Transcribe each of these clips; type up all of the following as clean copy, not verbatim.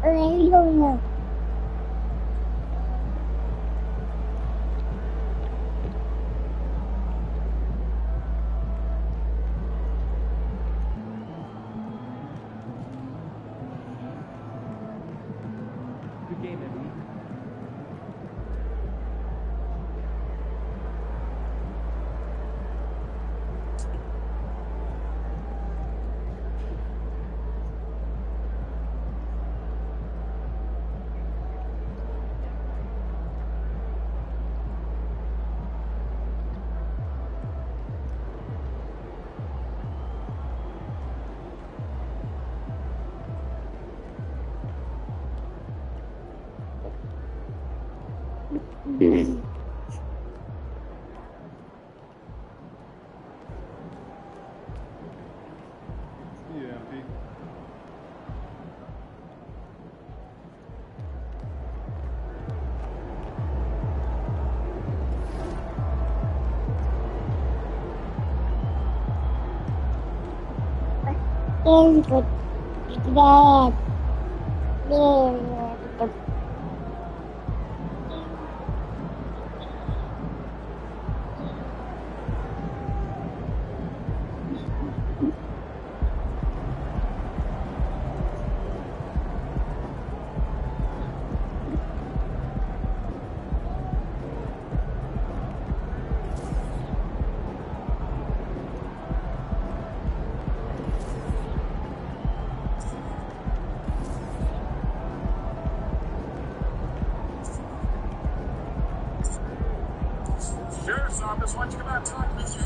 I don't know. Good game, Emily. Yeah, Pete. It's good. It's bad. Yeah. Sure, so I'm just watching about talking with you.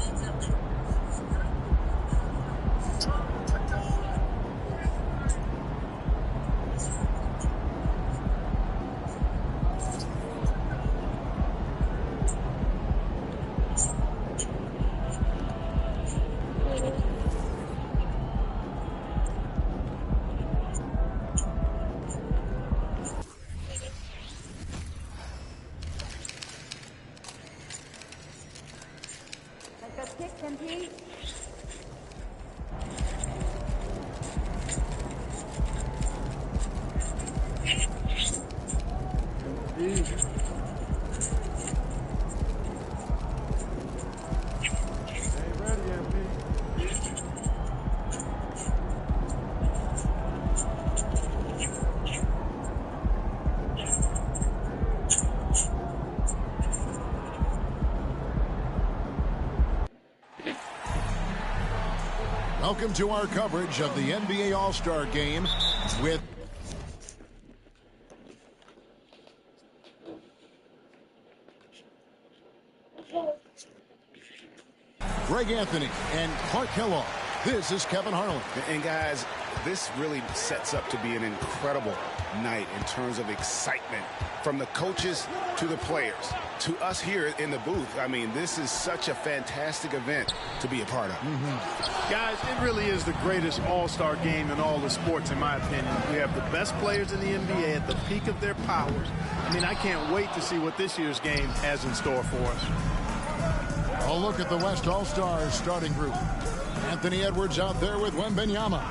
Easy. Ain't ready yet, Pete. Welcome to our coverage of the NBA All-Star Game with Greg Anthony and Clark Kellogg. This is Kevin Harlan. And guys, this really sets up to be an incredible night in terms of excitement from the coaches to the players to us here in the booth. I mean, this is such a fantastic event to be a part of. Guys, it really is the greatest all-star game in all the sports, in my opinion. We have the best players in the NBA at the peak of their powers. I mean, I can't wait to see what this year's game has in store for us. A look at the West All-Stars starting group. Anthony Edwards out there with Wembanyama.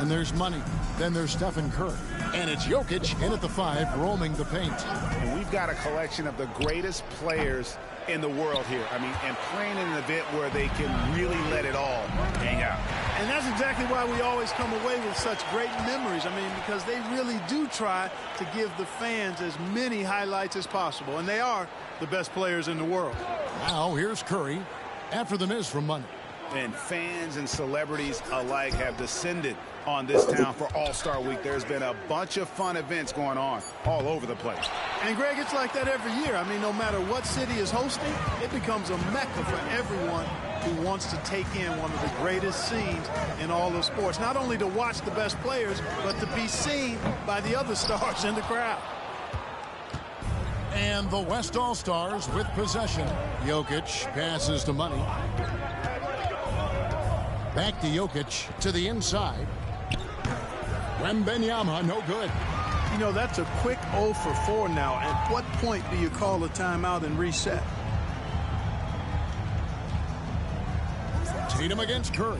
And there's Money. Then there's Stephen Curry. And it's Jokic in at the 5, roaming the paint. And we've got a collection of the greatest players in the world here. I mean, and playing in an event where they can really let it all hang out. And that's exactly why we always come away with such great memories. I mean, because they really do try to give the fans as many highlights as possible. And they are the best players in the world. Now here's Curry after the miss from Money. And fans and celebrities alike have descended on this town for All-Star Week. There's been a bunch of fun events going on all over the place. And, Greg, it's like that every year. I mean, no matter what city is hosting, it becomes a mecca for everyone who wants to take in one of the greatest scenes in all of sports. Not only to watch the best players, but to be seen by the other stars in the crowd. And the West All-Stars with possession. Jokic passes to Money. Back to Jokic to the inside. Wembanyama, no good. You know, that's a quick 0 for 4 now. At what point do you call a timeout and reset? Tatum against Curry.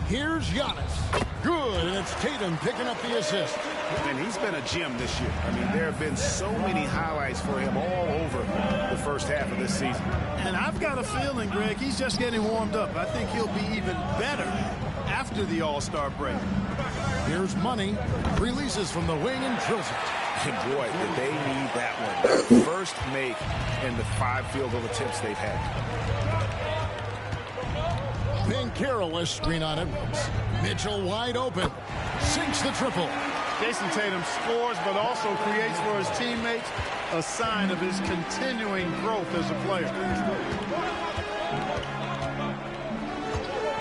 Here's Giannis. Good, and it's Tatum picking up the assist. And he's been a gem this year. I mean, there have been so many highlights for him all over the first half of this season. And I've got a feeling, Greg, he's just getting warmed up. I think he'll be even better after the All-Star break. Here's Money. Releases from the wing and drills it. And boy, did they need that one. Their first make in the 5 field goal attempts they've had. Banchero a screen on Edwards. Mitchell wide open. Sinks the triple. Jason Tatum scores, but also creates for his teammates a sign of his continuing growth as a player.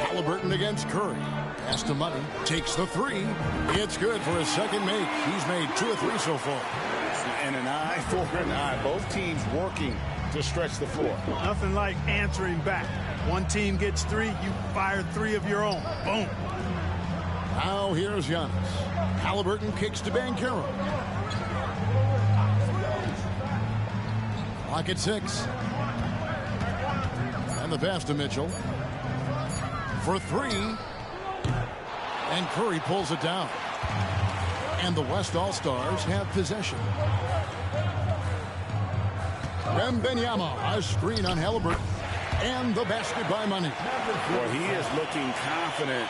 Halliburton against Curry. Pass to Money. Takes the 3. It's good for his second make. He's made 2 of 3 so far. And an eye for an eye. Both teams working to stretch the floor. Nothing like answering back. One team gets 3, you fire 3 of your own. Boom. Now here's Giannis. Halliburton kicks to Banchero. Clock at 6. And the pass to Mitchell. For 3. And Curry pulls it down. And the West All-Stars have possession. Wembanyama, a screen on Halliburton. And the basket by Money. Well, he is looking confident.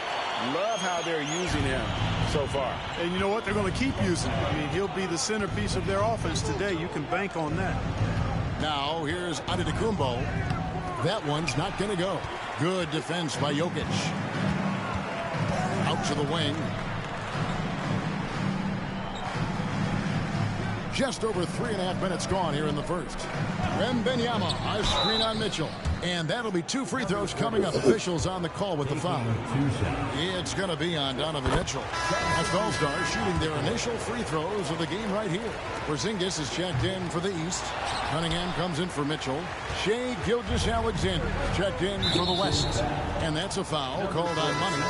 Love how they're using him so far. And you know what? They're going to keep using him. I mean, he'll be the centerpiece of their offense today. You can bank on that. Now, here's Antetokounmpo. That one's not going to go. Good defense by Jokic. Out to the wing. Just over 3.5 minutes gone here in the first. Wembanyama, a screen on Mitchell. And that'll be 2 free throws coming up. Officials on the call with the foul. It's going to be on Donovan Mitchell. As All-Stars shooting their initial free throws of the game right here. Porzingis is checked in for the East. Cunningham comes in for Mitchell. Shai Gilgeous-Alexander checked in for the West. And that's a foul called on Money.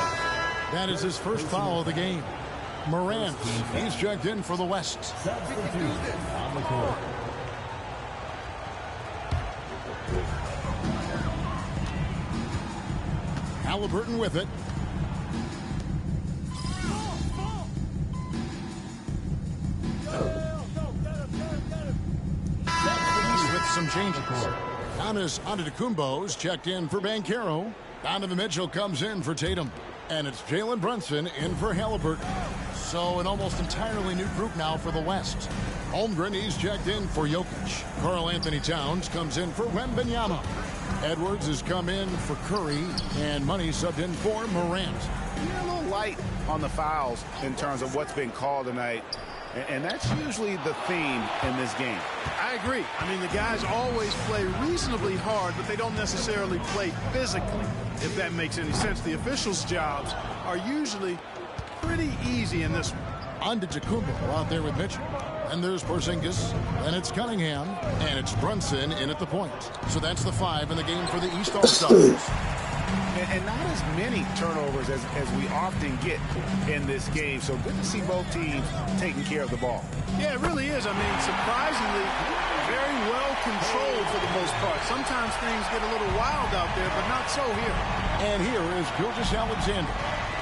That is his first foul of the game. Morant, he's checked in for the West. Halliburton with it. With some changes. Giannis Antetokounmpo's checked in for Banchero. Donovan Mitchell comes in for Tatum. And it's Jalen Brunson in for Halliburton. So an almost entirely new group now for the West. Holmgren, he's checked in for Jokic. Karl Anthony Towns comes in for Wembanyama. Edwards has come in for Curry. And Money subbed in for Morant. You're a little light on the fouls in terms of what's been called tonight. And that's usually the theme in this game. I agree. I mean, the guys always play reasonably hard, but they don't necessarily play physically, if that makes any sense. The officials' jobs are usually pretty easy in this one. Antetokounmpo out there with Mitchell. And there's Porzingis. And it's Cunningham. And it's Brunson in at the point. So that's the 5 in the game for the East All-Stars. And not as many turnovers as we often get in this game. So good to see both teams taking care of the ball. Yeah, it really is. I mean, surprisingly, very well controlled for the most part. Sometimes things get a little wild out there, but not so here. And here is Gilgeous-Alexander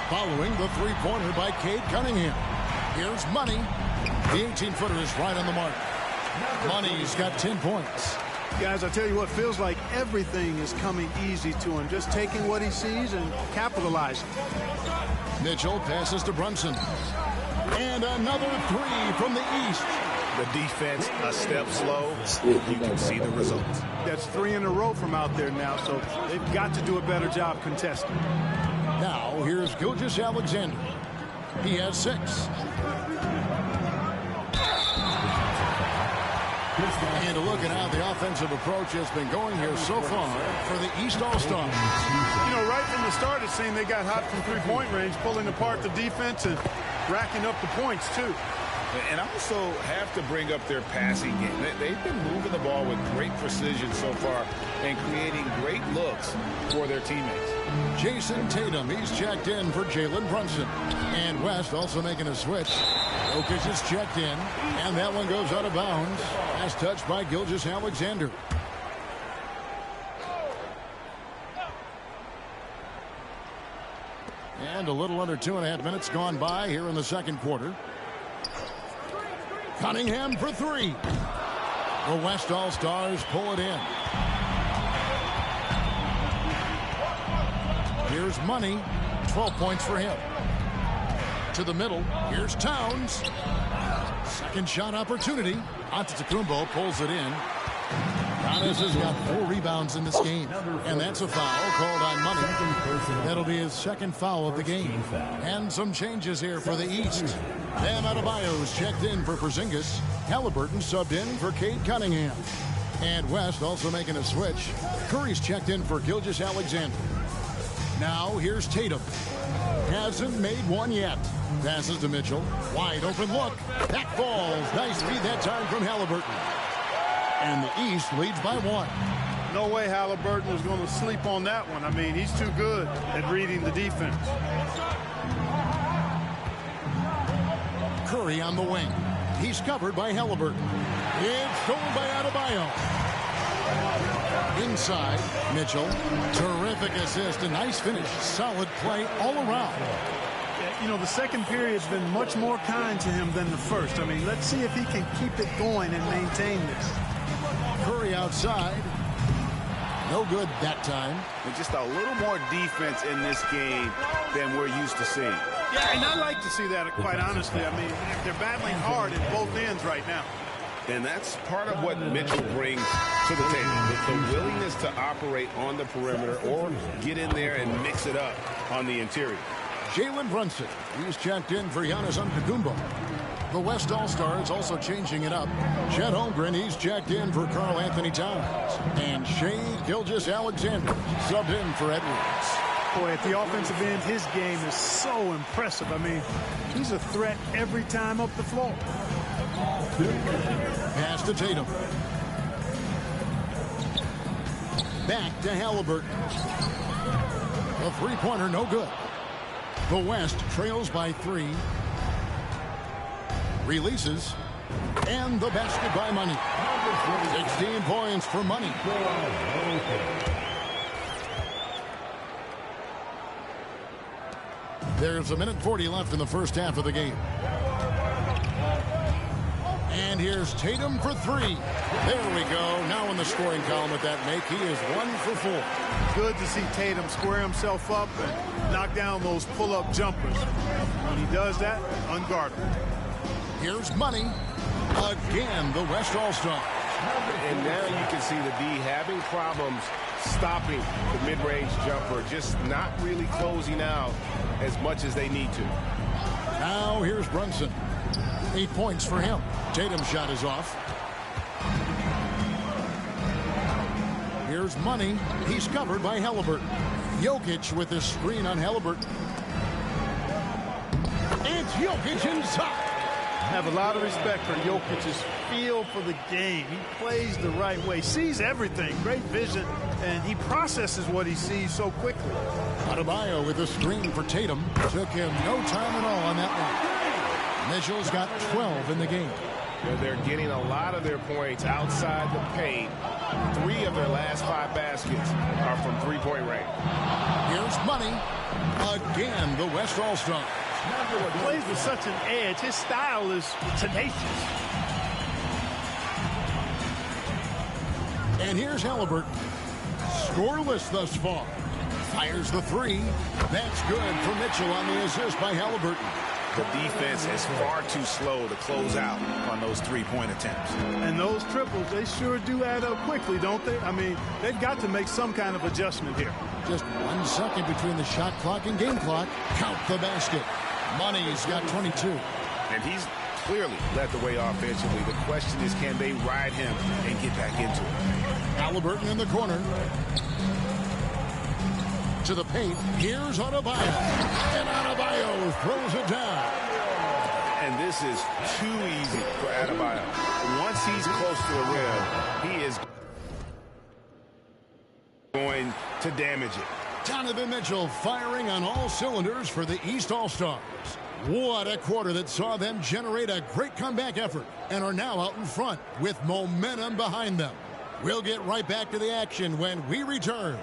following the 3-pointer by Cade Cunningham. Here's Money. The 18-footer is right on the mark. Money's got 10 points. Guys, I tell you what, feels like everything is coming easy to him. Just taking what he sees and capitalizing. Mitchell passes to Brunson. And another 3 from the East. The defense a step slow. You can see the results. That's 3 in a row from out there now, so they've got to do a better job contesting. Now, here's Gilgeous-Alexander. He has 6. And a look at how the offensive approach has been going here so far for the East All-Stars. You know, right from the start, it seemed they got hot from three-point range, pulling apart the defense and racking up the points, too. And I also have to bring up their passing game. They've been moving the ball with great precision so far and creating great looks for their teammates. Jason Tatum, he's checked in for Jalen Brunson. And West also making a switch. Jokic is checked in, and that one goes out of bounds. As touched by Gilgeous-Alexander. And a little under 2.5 minutes gone by here in the second quarter. Cunningham for three. The West All-Stars pull it in. Here's Money. 12 points for him. To the middle. Here's Towns. Second shot opportunity. Antetokounmpo pulls it in. Giannis has got 4 rebounds in this game. And that's a foul called on Money. That'll be his second foul of the game. And some changes here for the East. Bam Adebayo's checked in for Porzingis. Halliburton subbed in for Cade Cunningham. And West also making a switch. Curry's checked in for Gilgeous-Alexander. Now here's Tatum. Hasn't made one yet. Passes to Mitchell. Wide open look. That falls. Nice feed that time from Halliburton. And the East leads by 1. No way Halliburton is going to sleep on that one. I mean, he's too good at reading the defense. Curry on the wing. He's covered by Halliburton. It's stolen by Adebayo. Inside, Mitchell. Terrific assist. A nice finish. Solid play all around. You know, the second period's been much more kind to him than the first. I mean, let's see if he can keep it going and maintain this. Curry outside. No good that time. And just a little more defense in this game than we're used to seeing. Yeah, and I like to see that, quite honestly. I mean, they're battling hard at both ends right now. And that's part of what Mitchell brings to the table. The willingness to operate on the perimeter or get in there and mix it up on the interior. Jalen Brunson. He's checked in for Giannis Antetokounmpo. The West All-Stars also changing it up. Chet Holmgren, he's checked in for Karl Anthony Towns. And Shai Gilgeous-Alexander subbed in for Edwards. Boy, at the offensive end, his game is so impressive. I mean, he's a threat every time up the floor. Pass to Tatum. Back to Halliburton. A three-pointer, no good. The West trails by 3. Releases. And the basket by Money. 16 points for Money. There's 1:40 left in the first half of the game. And here's Tatum for 3. There we go. Now in the scoring column with that make, he is 1 for 4. Good to see Tatum square himself up and knock down those pull-up jumpers. When he does that, unguardable. Here's Money. Again, the West All-Star. And now you can see the D having problems stopping the mid-range jumper, just not really closing out as much as they need to. Now here's Brunson. 8 points for him. Tatum's shot is off. Here's Money. He's covered by Halliburton. Jokic with his screen on Halliburton. It's Jokic inside. I have a lot of respect for Jokic's feel for the game. He plays the right way, sees everything, great vision, and he processes what he sees so quickly. Adebayo with a screen for Tatum. Took him no time at all on that one. Mitchell's got 12 in the game. They're getting a lot of their points outside the paint. 3 of their last 5 baskets are from three-point range. Here's Money. Again, the West All-Star. He plays with such an edge. His style is tenacious. And here's Halliburton. Scoreless thus far. Fires the 3. That's good for Mitchell on the assist by Halliburton. The defense is far too slow to close out on those three-point attempts. And those triples, they sure do add up quickly, don't they? I mean, they've got to make some kind of adjustment here. Just 1 second between the shot clock and game clock. Count the basket. Money's got 22. And he's clearly led the way offensively. The question is, can they ride him and get back into it? Halliburton in the corner. To the paint. Here's Adebayo. And Adebayo throws it down. And this is too easy for Adebayo. Once he's close to the rim, he is going to damage it. Donovan Mitchell firing on all cylinders for the East All-Stars. What a quarter that saw them generate a great comeback effort and are now out in front with momentum behind them. We'll get right back to the action when we return.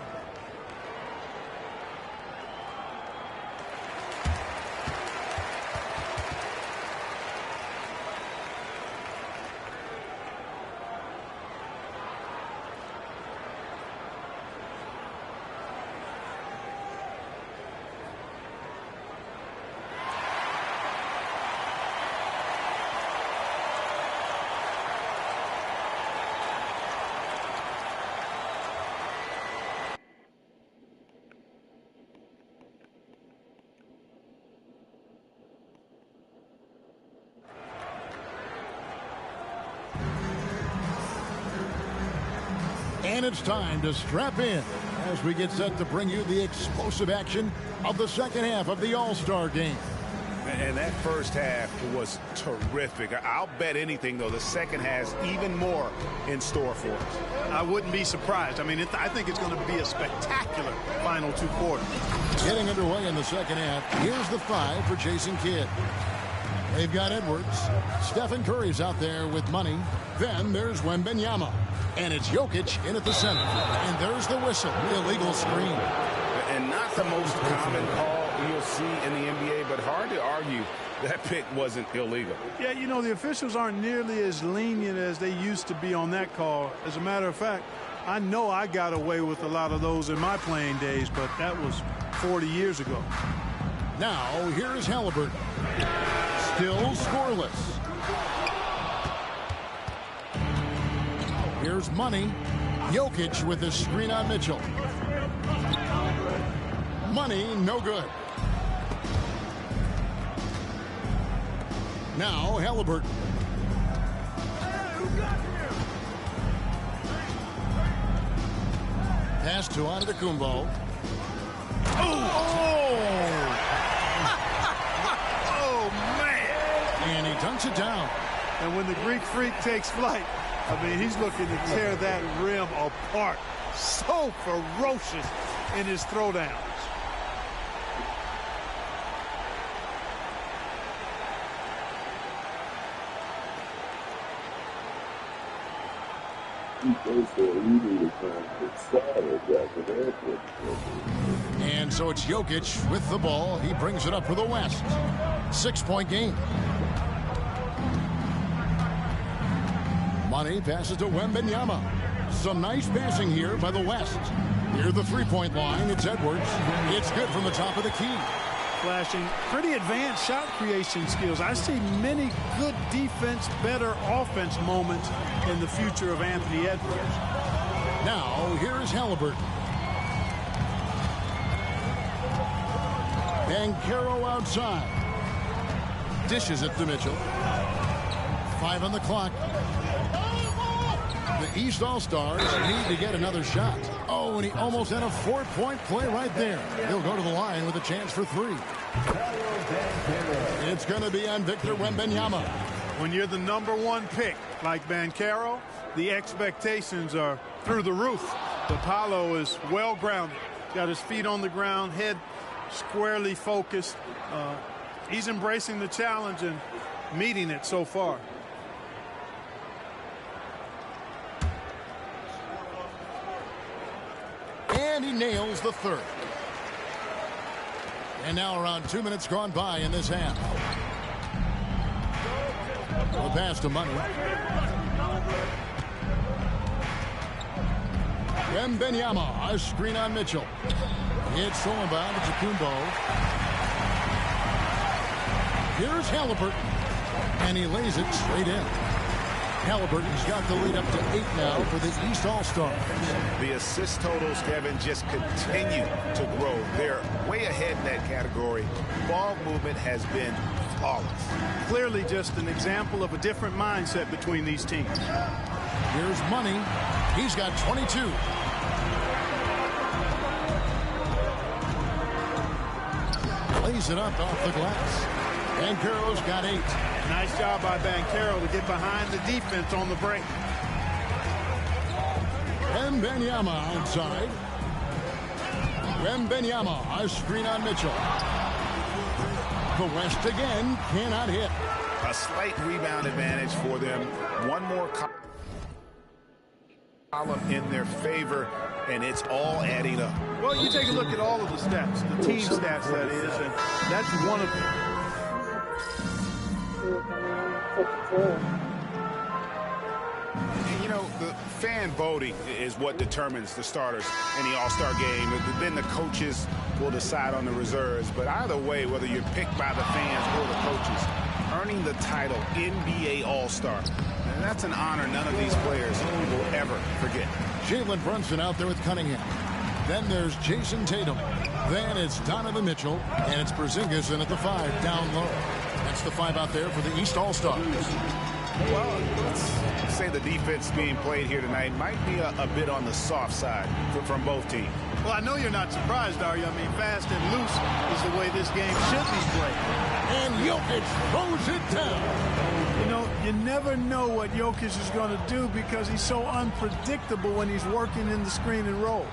And it's time to strap in as we get set to bring you the explosive action of the second half of the All-Star game. And that first half was terrific. I'll bet anything, though, the second has even more in store for us. I wouldn't be surprised. I mean, I think it's going to be a spectacular final two quarters. Getting underway in the second half, here's the 5 for Jason Kidd. They've got Edwards. Stephen Curry's out there with money. Then there's Wembanyama. And it's Jokic in at the center. And there's the whistle. Illegal screen. And not the most common call you'll see in the NBA, but hard to argue that pick wasn't illegal. Yeah, you know, the officials aren't nearly as lenient as they used to be on that call. As a matter of fact, I know I got away with a lot of those in my playing days, but that was 40 years ago. Now, here's Halliburton. Still scoreless. Here's Money. Jokic with the screen on Mitchell. Money, no good. Now, Halliburton. Pass to Antetokounmpo. Oh, man. And he dunks it down. And when the Greek Freak takes flight, I mean, he's looking to tear that rim apart. So ferocious in his throwdowns. And so it's Jokic with the ball. He brings it up for the West. 6-point game. Money passes to Wembanyama. Some nice passing here by the West. Near the three-point line, it's Edwards. It's good from the top of the key. Flashing pretty advanced shot creation skills. I see many good defense, better offense moments in the future of Anthony Edwards. Now, here's Halliburton. Banchero outside. Dishes it to Mitchell. 5 on the clock. The East All-Stars need to get another shot. Oh, and he almost had a 4-point play right there. He'll go to the line with a chance for 3. It's going to be on Victor Wembanyama. When you're the #1 pick, like Banchero, the expectations are through the roof. But Paolo is well-grounded. Got his feet on the ground, head squarely focused. He's embracing the challenge and meeting it so far. And he nails the 3rd. And now around 2 minutes gone by in this half. The pass to Money. Wembanyama, a screen on Mitchell. It's stolen by Antetokounmpo. Here's Halliburton. And he lays it straight in. Halliburton's got the lead up to 8 now for the East All-Stars. The assist totals, Kevin, just continue to grow. They're way ahead in that category. Ball movement has been flawless. Clearly just an example of a different mindset between these teams. Here's Money. He's got 22. Lays it up off the glass. Banchero's got 8. Nice job by Banchero to get behind the defense on the break. Wembanyama outside. Wembanyama, a screen on Mitchell. The West again cannot hit. A slight rebound advantage for them. One more column in their favor, and it's all adding up. Well, you take a look at all of the stats, the team stats, that is, and that's one of them. And, you know, the fan voting is what determines the starters in the All-Star game. Then the coaches will decide on the reserves. But either way, whether you're picked by the fans or the coaches, earning the title NBA All-Star, and that's an honor none of these players will ever forget. Jalen Brunson out there with Cunningham. Then there's Jason Tatum. Then it's Donovan Mitchell. And it's Porzingis in at the 5 down low. That's the 5 out there for the East All-Stars. Well, let's say the defense being played here tonight might be a bit on the soft side from both teams. Well, I know you're not surprised, are you? I mean, fast and loose is the way this game should be played. And Jokic throws it down. You know, you never know what Jokic is going to do because he's so unpredictable when he's working in the screen and roll.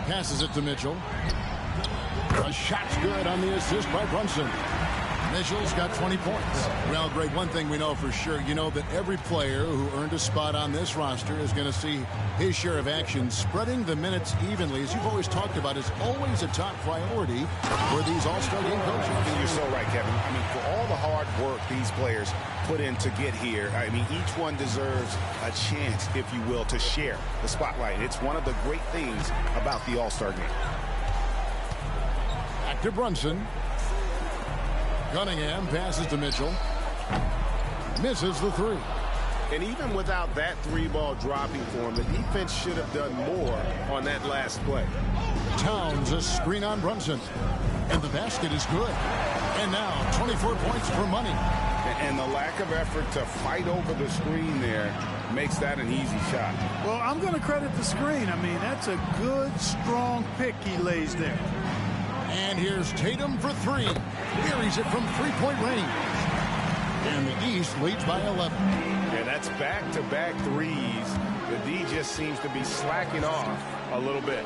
Passes it to Mitchell. A shot's good on the assist by Brunson. Mitchell's got 20 points. Well, Greg, one thing we know for sure, you know that every player who earned a spot on this roster is going to see his share of action. Spreading the minutes evenly, as you've always talked about, is always a top priority for these All-Star game coaches. You're so right, Kevin. I mean, for all the hard work these players put in to get here, I mean, each one deserves a chance, if you will, to share the spotlight. It's one of the great things about the All-Star game. Back to Brunson. Cunningham passes to Mitchell. Misses the three. And even without that three ball dropping for him, the defense should have done more on that last play. Towns a screen on Brunson. And the basket is good. And now 24 points for money. And the lack of effort to fight over the screen there makes that an easy shot. Well, I'm going to credit the screen. I mean, that's a good, strong pick he lays there. And here's Tatum for three. Buries it from three-point range. And the East leads by 11. Yeah, that's back-to-back threes. The D just seems to be slacking off a little bit.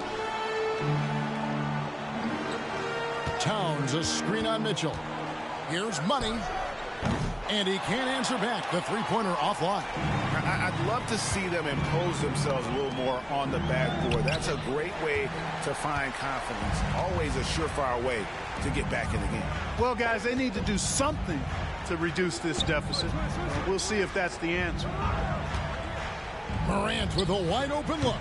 Towns a screen on Mitchell. Here's Money. And he can't answer back. The three-pointer offline. I'd love to see them impose themselves a little more on the backboard. That's a great way to find confidence. Always a surefire way to get back in the game. Well, guys, they need to do something to reduce this deficit. We'll see if that's the answer. Morant with a wide-open look.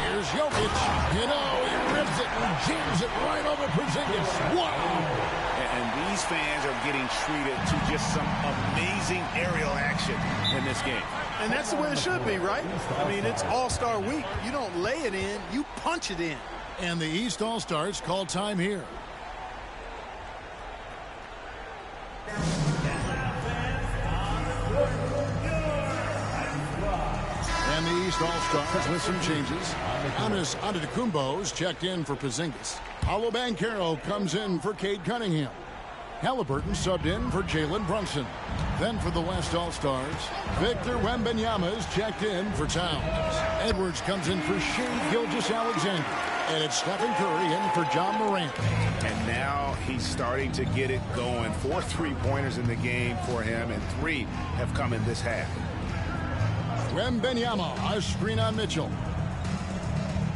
Here's Jokic. You know, he rips it and jams it right over Porzingis. Wow! And these fans are getting treated to just some amazing aerial action in this game. And that's the way it should be, right? I mean, it's All-Star Week. You don't lay it in, you punch it in. And the East All-Stars call time here. And the East All-Stars with some changes. Giannis Antetokounmpo's checked in for Porzingis. Paolo Banchero comes in for Cade Cunningham. Halliburton subbed in for Jalen Brunson. Then for the West All-Stars, Victor Wembanyama's checked in for Towns. Edwards comes in for Shai Gilgeous-Alexander. And it's Stephen Curry in for John Morant. And now he's starting to get it going. 4 3-pointers in the game for him, and 3 have come in this half. Wembanyama, a screen on Mitchell.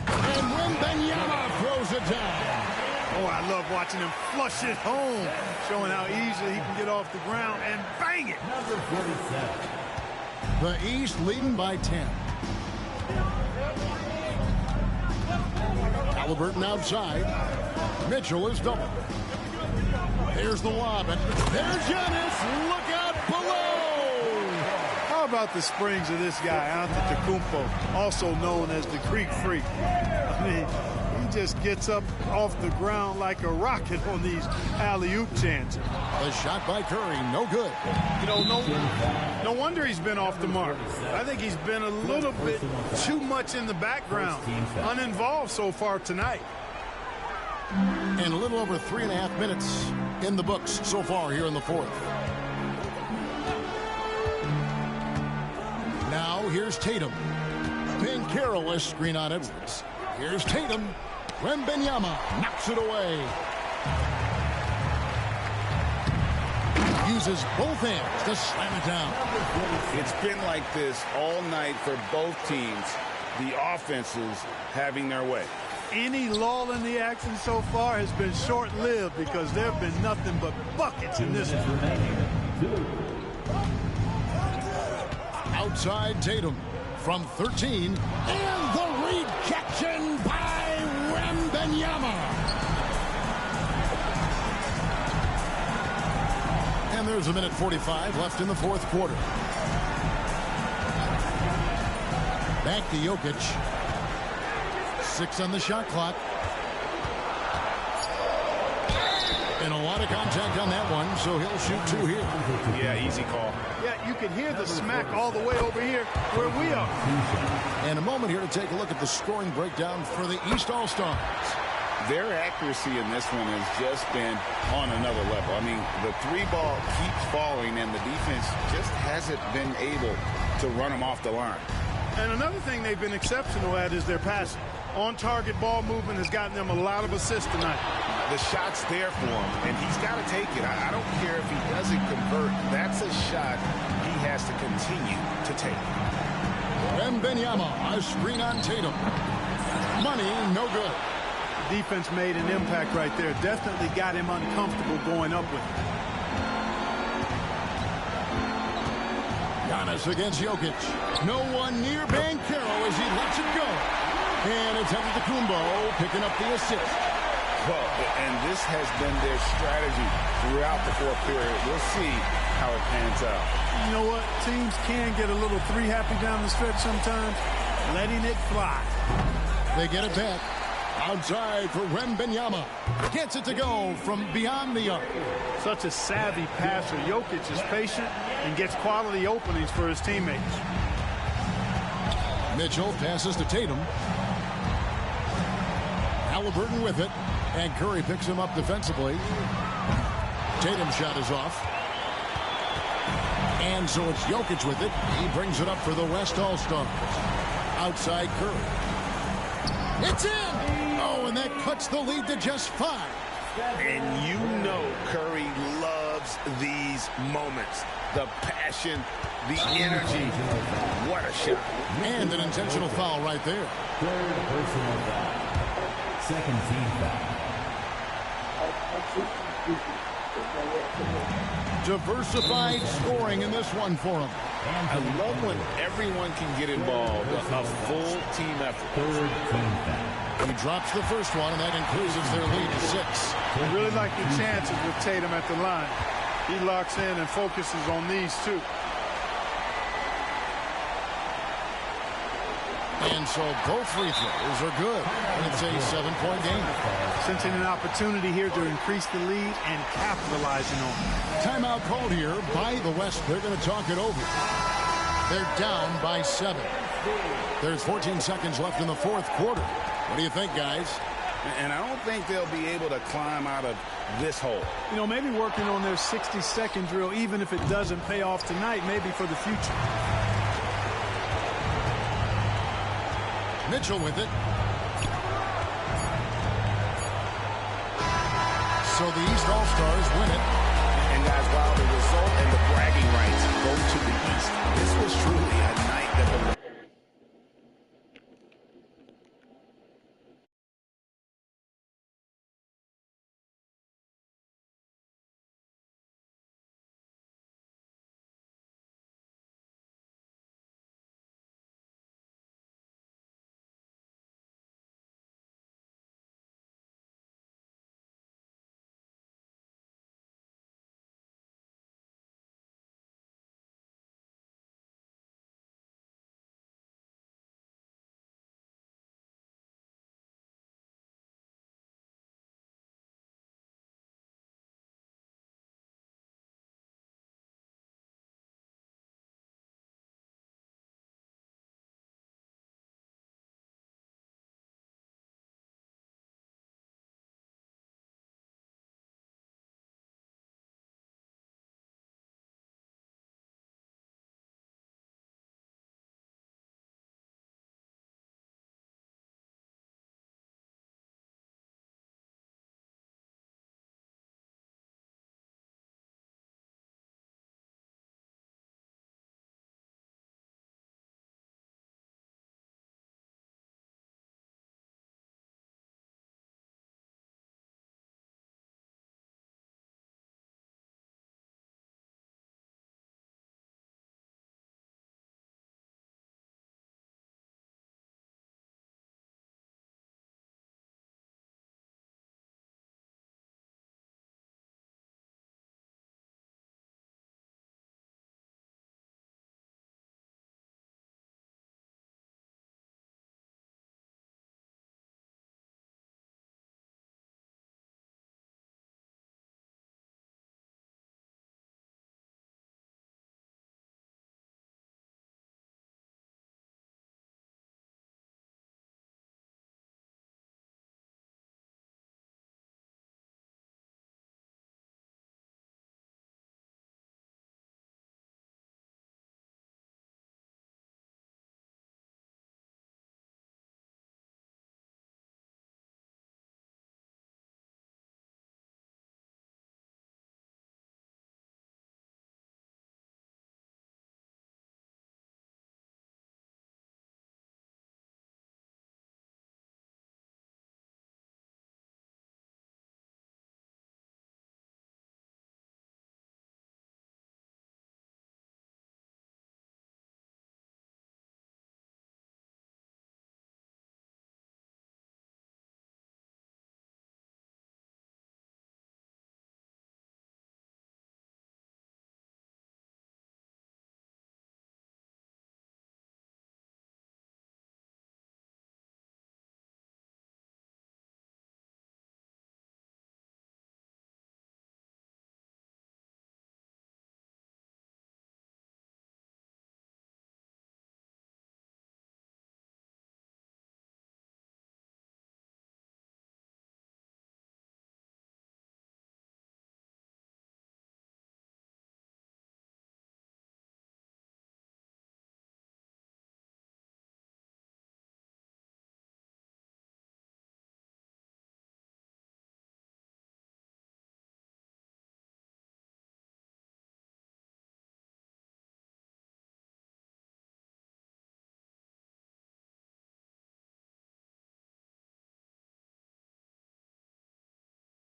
And Wembanyama throws it down. Oh, I love watching him flush it home, showing how easily he can get off the ground and bang it. Number 47. The East leading by 10. Halliburton outside. Mitchell is double. Here's the lob, and there's Giannis. Look out below. How about the springs of this guy, Antetokounmpo, also known as the Greek Freak? I mean, he just gets up off the ground like a rocket on these alley-oop chances. The shot by Curry, no good. You know, no wonder he's been off the mark. I think he's been a little bit too much in the background, uninvolved so far tonight. And a little over 3.5 minutes in the books so far here in the fourth. Now here's Tatum. Banchero a screen on Edwards. Here's Tatum. Wembanyama knocks it away. Uses both hands to slam it down. It's been like this all night for both teams. The offenses having their way. Any lull in the action so far has been short-lived because there have been nothing but buckets in this one. Outside Tatum from 13. And the rejection by Wembanyama. And there's 1:45 left in the fourth quarter. Back to Jokic. 6 on the shot clock. And a lot of contact on that one, so he'll shoot 2 here. Yeah, easy call. Yeah, you can hear the smack all the way over here where we are. And a moment here to take a look at the scoring breakdown for the East All-Stars. Their accuracy in this one has just been on another level. I mean, the 3-ball keeps falling, and the defense just hasn't been able to run them off the line. And another thing they've been exceptional at is their passing. On-target ball movement has gotten them a lot of assists tonight. The shot's there for him, and he's got to take it. I don't care if he doesn't convert. That's a shot he has to continue to take. Wembanyama, a screen on Tatum. Money, no good. Defense made an impact right there. Definitely got him uncomfortable going up with it. Giannis against Jokic. No one near Banchero as he lets it go. And it's Antetokounmpo picking up the assist. Well, and this has been their strategy throughout the fourth period. We'll see how it pans out. You know what? Teams can get a little three-happy down the stretch sometimes. Letting it fly. They get it back. Outside for Wembanyama. Gets it to go from beyond the arc. Such a savvy passer. Jokic is patient and gets quality openings for his teammates. Mitchell passes to Tatum. Halliburton with it. And Curry picks him up defensively. Tatum's shot is off. And so it's Jokic with it. He brings it up for the West All-Stars. Outside Curry. It's in! Oh, and that cuts the lead to just 5. And you know Curry loves these moments. The passion, the energy. What a shot. And an intentional foul right there. Third personal foul. Second team foul. Diversified scoring in this one for him. I love when everyone can get involved. A full team effort. Third team foul. He drops the first one, and that increases their lead to 6. I really like the chances with Tatum at the line. He locks in and focuses on these two. And so both free throws are good. And it's a 7-point game. Sensing an opportunity here to increase the lead and capitalizing on it. Timeout called here by the West. They're going to talk it over. They're down by 7. There's 14 seconds left in the fourth quarter. What do you think, guys? And I don't think they'll be able to climb out of this hole. You know, maybe working on their 60-second drill, even if it doesn't pay off tonight, maybe for the future. Mitchell with it. So the East All-Stars win it. And guys,